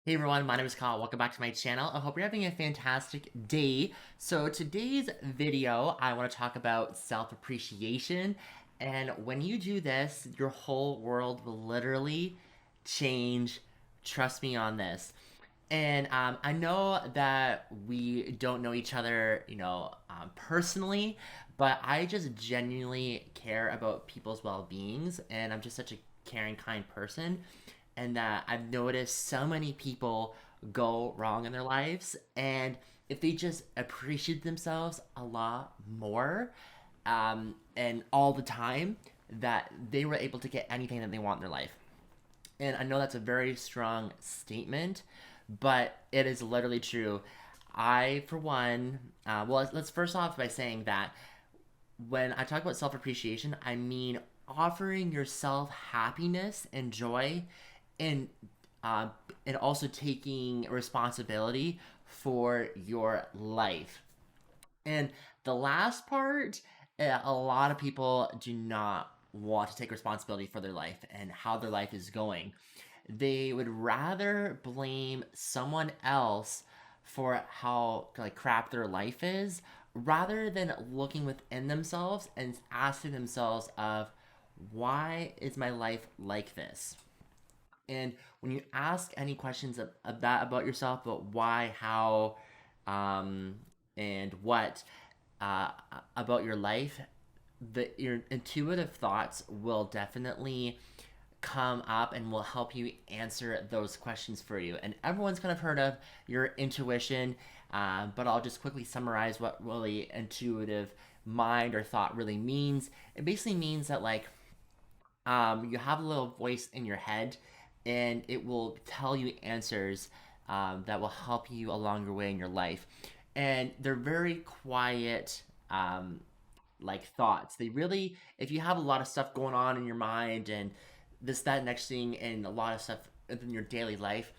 Hey everyone, my name is Kyle. Welcome back to my channel. I hope you're having a fantastic day. So today's video, I want to talk about self-appreciation. And when you do this, your whole world will literally change. Trust me on this. And I know that we don't know each other, personally, but I just genuinely care about people's well-beings, and I'm just such a caring, kind person. And that I've noticed so many people go wrong in their lives, and if they just appreciate themselves a lot more, and all the time, that they were able to get anything that they want in their life. And I know that's a very strong statement, but it is literally true. I, for one, let's first off by saying that when I talk about self appreciation, I mean offering yourself happiness and joy, and uh, and also taking responsibility for your life. And the last part, a lot of people do not want to take responsibility for their life and how their life is going. They would rather blame someone else for how like crap their life is rather than looking within themselves and asking themselves of why is my life like this? And when you ask any questions of that about yourself, about why, how, um, and what uh, about your life, your intuitive thoughts will definitely come up and will help you answer those questions for you. And everyone's kind of heard of your intuition, but I'll just quickly summarize what really intuitive mind or thought really means. It basically means that you have a little voice in your head, and it will tell you answers that will help you along your way in your life. And they're very quiet, like thoughts. They really, if you have a lot of stuff going on in your mind and this, that, next thing, and a lot of stuff in your daily life,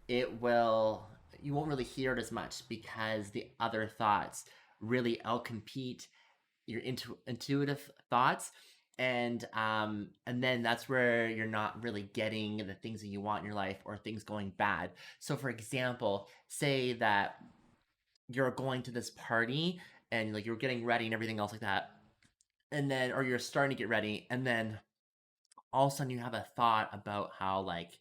it will, you won't really hear it as much because the other thoughts really outcompete your intuitive thoughts, and then that's where you're not really getting the things that you want in your life, or things going bad. So for example, say that you're going to this party and like you're getting ready and everything else like that, and then or you're starting to get ready, and then all of a sudden you have a thought about how like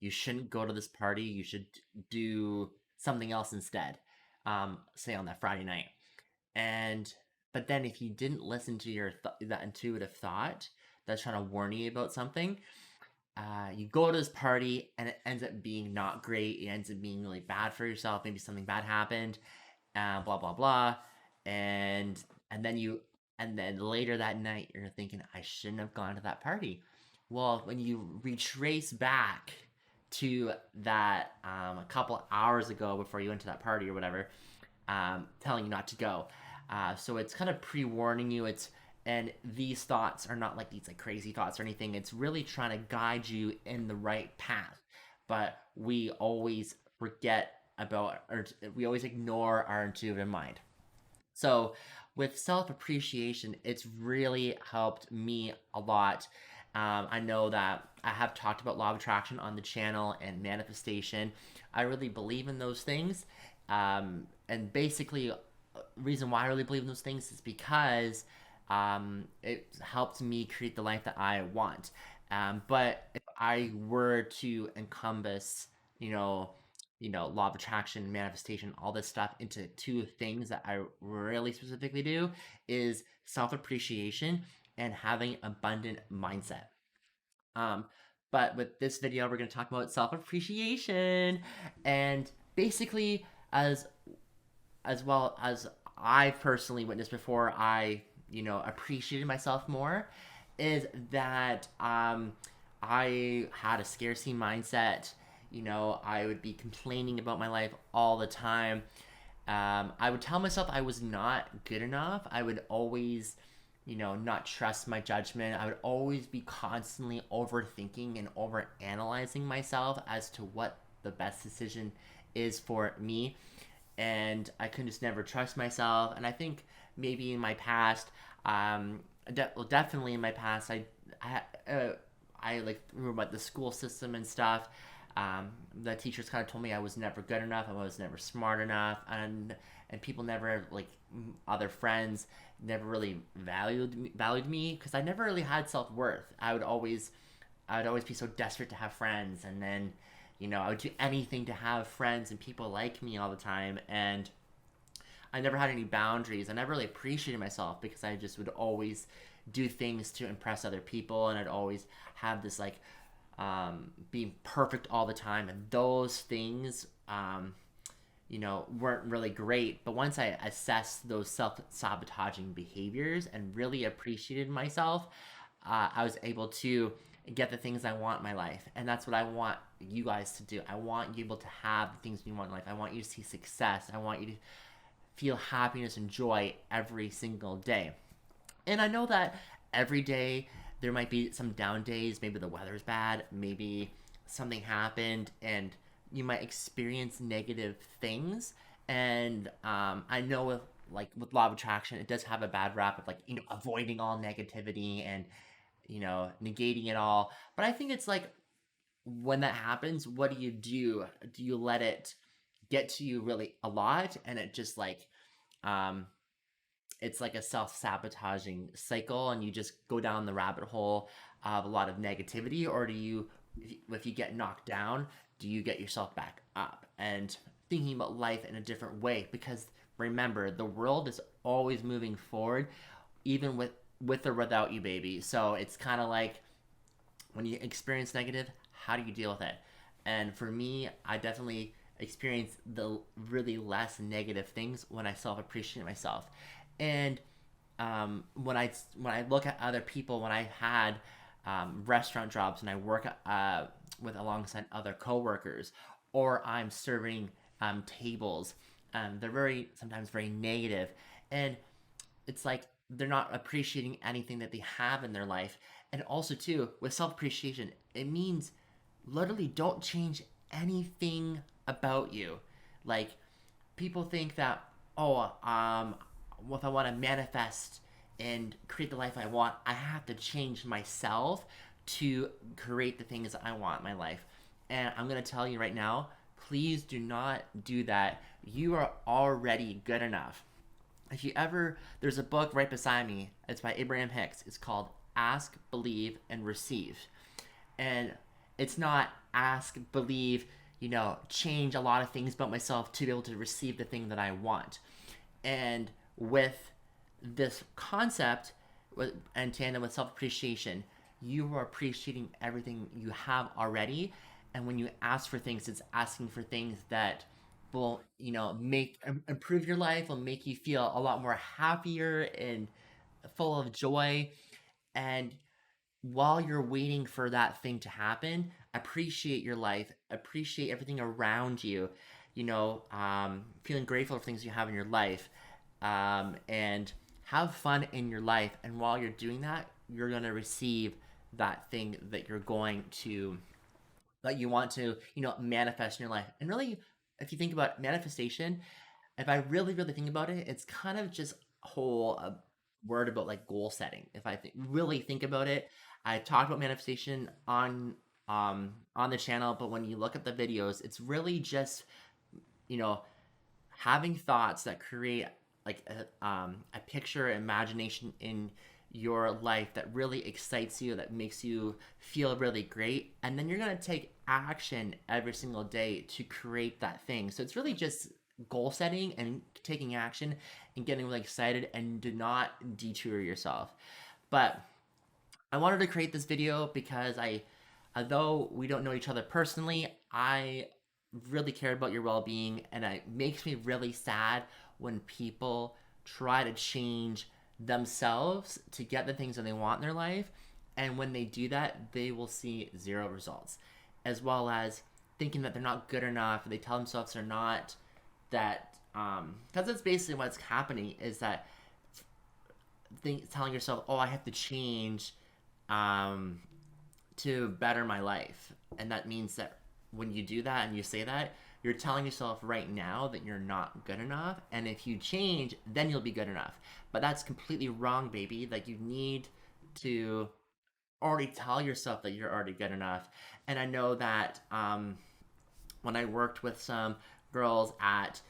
you shouldn't go to this party, you should do something else instead, say on that Friday night. And but then if you didn't listen to that intuitive thought that's trying to warn you about something, you go to this party and it ends up being not great. It ends up being really bad for yourself. Maybe something bad happened, blah blah blah, and and then you and then later that night you're thinking I shouldn't have gone to that party. Well, when you retrace back to that a couple hours ago before you went to that party or whatever, telling you not to go. So it's kind of pre-warning you. And these thoughts are not like these like crazy thoughts or anything. It's really trying to guide you in the right path. But we always forget about, or we always ignore our intuitive mind. So with self appreciation, it's really helped me a lot. I know that I have talked about law of attraction on the channel and manifestation. I really believe in those things. And basically, reason why I really believe in those things is because it helped me create the life that I want. But if I were to encompass, you know, law of attraction, manifestation, all this stuff into two things that I really specifically do is self appreciation and having abundant mindset. Um, but with this video, we're going to talk about self appreciation, and basically, as well as I personally witnessed before I, appreciated myself more, is that I had a scarcity mindset. I would be complaining about my life all the time. I would tell myself I was not good enough. I would always, not trust my judgment. I would always be constantly overthinking and over analyzing myself as to what the best decision is for me. And I could just never trust myself. And I think maybe in my past, definitely in my past, I like remember about the school system and stuff. Um, the teachers kind of told me I was never good enough, I was never smart enough, and people never like other friends never really valued me because I never really had self worth. I would always be so desperate to have friends, and then I would do anything to have friends and people like me all the time, and I never had any boundaries. I never really appreciated myself because I just would always do things to impress other people, and I'd always have this like being perfect all the time, and those things weren't really great. But once I assessed those self-sabotaging behaviors and really appreciated myself, I was able to get the things I want in my life. And that's what I want you guys to do. I want you able to have the things you want in life. I want you to see success. I want you to feel happiness and joy every single day. And I know that every day there might be some down days. Maybe the weather's bad. Maybe something happened and you might experience negative things. And I know with law of attraction, it does have a bad rap of like avoiding all negativity and negating it all. But I think it's like when that happens, what do? Do you let it get to you really a lot, and it just like um it's like a self-sabotaging cycle, and you just go down the rabbit hole of a lot of negativity? Or do you, if you get knocked down, do you get yourself back up and thinking about life in a different way? Because remember, the world is always moving forward, even with or without you, baby. So it's kind of like when you experience negative, how do you deal with it? And for me, I definitely experience the really less negative things when I self appreciate myself. And when I look at other people, when I had restaurant jobs and I work with alongside other coworkers, or I'm serving tables, they're very sometimes very negative, and it's like they're not appreciating anything that they have in their life. And also too, with self-appreciation, it means literally don't change anything about you. Like, people think that, oh, if I want to manifest and create the life I want, I have to change myself to create the things that I want in my life. And I'm going to tell you right now, please do not do that. You are already good enough. If you ever, there's a book right beside me. It's by Abraham Hicks. It's called Ask, Believe, and Receive. And it's not ask, believe, change a lot of things about myself to be able to receive the thing that I want. And with this concept, and tandem with self appreciation, you are appreciating everything you have already. And when you ask for things, it's asking for things that will, make improve your life, will make you feel a lot more happier and full of joy. And while you're waiting for that thing to happen, appreciate your life, appreciate everything around you, feeling grateful for things you have in your life, and have fun in your life. And while you're doing that, you're going to receive that thing that that you want to, manifest in your life. And really, if you think about manifestation, if I really, really think about it, it's kind of just a whole word about like goal setting. If I really think about it, I talked about manifestation on the channel, but when you look at the videos, it's really just you know having thoughts that create like a picture imagination in your life that really excites you, that makes you feel really great, and then you're going to take action every single day to create that thing. So it's really just goal setting and taking action and getting really excited, and do not detour yourself. But I wanted to create this video because although we don't know each other personally, I really care about your well-being, and it makes me really sad when people try to change themselves to get the things that they want in their life, and when they do that, they will see zero results, as well as thinking that they're not good enough. They tell themselves they're not that, because that's basically what's happening, is that telling yourself, oh, I have to change to better my life. And that means that when you do that and you say that, you're telling yourself right now that you're not good enough, and if you change, then you'll be good enough. But that's completely wrong, baby. Like, you need to already tell yourself that you're already good enough. And I know that when I worked with some girls at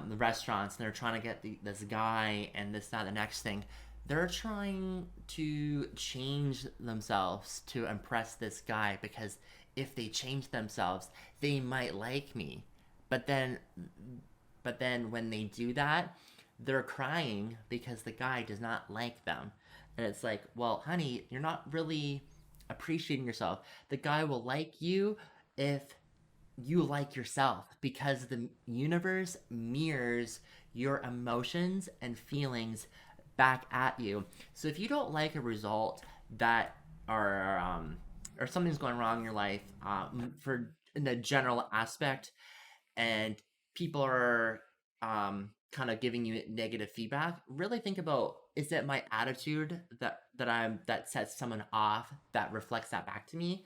the restaurants, and they're trying to get this guy and this, that, the next thing. They're trying to change themselves to impress this guy because if they change themselves, they might like me. But then, but then when they do that, they're crying because the guy does not like them. And it's like, well, honey, you're not really appreciating yourself. The guy will like you if you like yourself because the universe mirrors your emotions and feelings back at you. So if you don't like a result that or something's going wrong in your life for in the general aspect, and people are kind of giving you negative feedback, really think about, is it my attitude that sets someone off that reflects that back to me?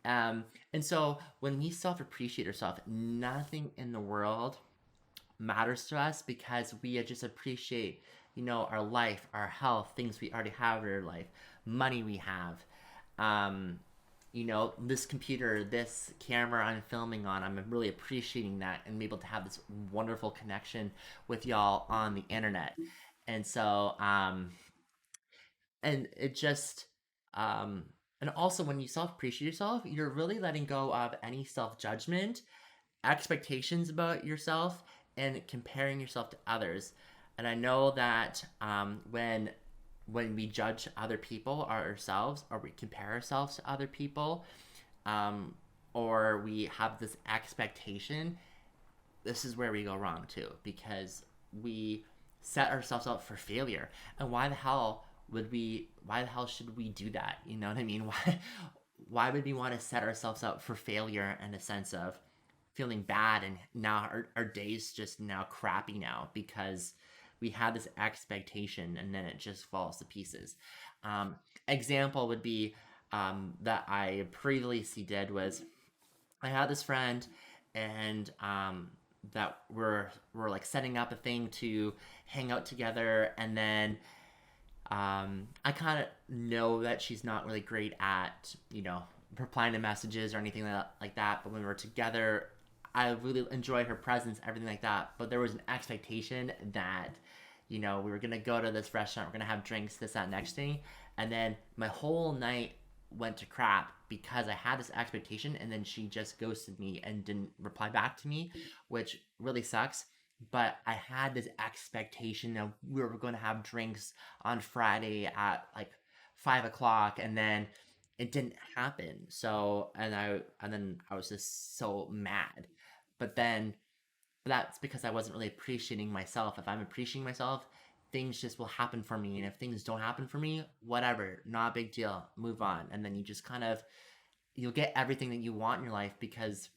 And so when we self appreciate ourselves, nothing in the world matters to us because we just appreciate, our life, our health, things we already have in our life, money we have. Um, this computer, this camera I'm filming on, I'm really appreciating that and be able to have this wonderful connection with y'all on the internet. And so, and it just um and also when you self appreciate yourself, you're really letting go of any self judgment, expectations about yourself, and comparing yourself to others. And I know that when we judge other people or ourselves, or we compare ourselves to other people, um, or we have this expectation, this is where we go wrong too, because we set ourselves up for failure. And why the hell should we do that? You know what I mean? Why would we want to set ourselves up for failure in a sense of feeling bad, and now our day's just now crappy now because we had this expectation and then it just falls to pieces. Um, Example would be that I previously did was, I had this friend, and that we're like setting up a thing to hang out together, and then I kind of know that she's not really great at replying to messages or anything like that. But when we were together, I really enjoyed her presence, everything like that. But there was an expectation that we were gonna go to this restaurant, we're gonna have drinks, this, that, next thing, and then my whole night went to crap because I had this expectation, and then she just ghosted me and didn't reply back to me, which really sucks. But I had this expectation that we were going to have drinks on Friday at like 5 o'clock, and then it didn't happen. So, and then I was just so mad. But then but that's because I wasn't really appreciating myself. If I'm appreciating myself, things just will happen for me. And if things don't happen for me, whatever, not a big deal, move on. And then you just you'll get everything that you want in your life because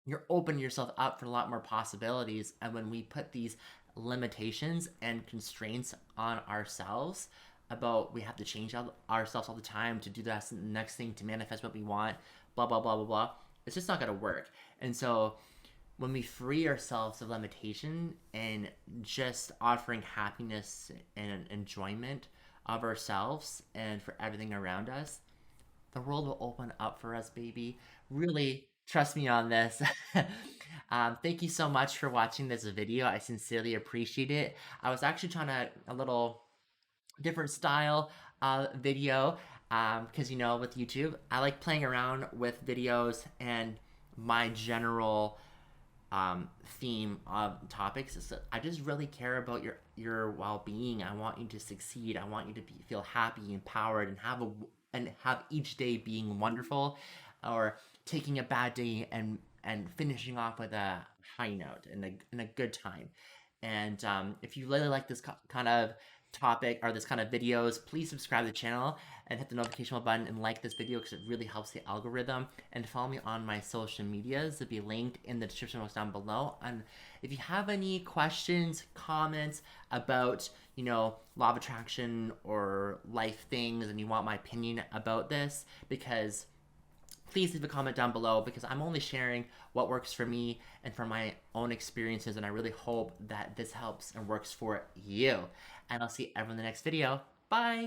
you're opening yourself up for a lot more possibilities. And when we put these limitations and constraints on ourselves, about we have to change ourselves all the time to do the next thing, to manifest what we want, blah, blah, blah, blah, blah, it's just not going to work. And so when we free ourselves of limitation and just offering happiness and enjoyment of ourselves and for everything around us, the world will open up for us, baby. Really, trust me on this. Thank you so much for watching this video. I sincerely appreciate it. I was actually trying to a little different style video because with YouTube, I like playing around with videos, and my general theme of topics is that I just really care about your well-being. I want you to succeed. I want you to feel happy, empowered, and have each day being wonderful, or taking a bad day and finishing off with a high note and a good time. And if you really like this kind of topic or this kind of videos, please subscribe to the channel and hit the notification bell button and like this video because it really helps the algorithm. And follow me on my social medias. They'll be linked in the description box down below. And if you have any questions, comments about law of attraction or life things, and you want my opinion about this, because please leave a comment down below, because I'm only sharing what works for me and from my own experiences, and I really hope that this helps and works for you. And I'll see everyone in the next video. Bye!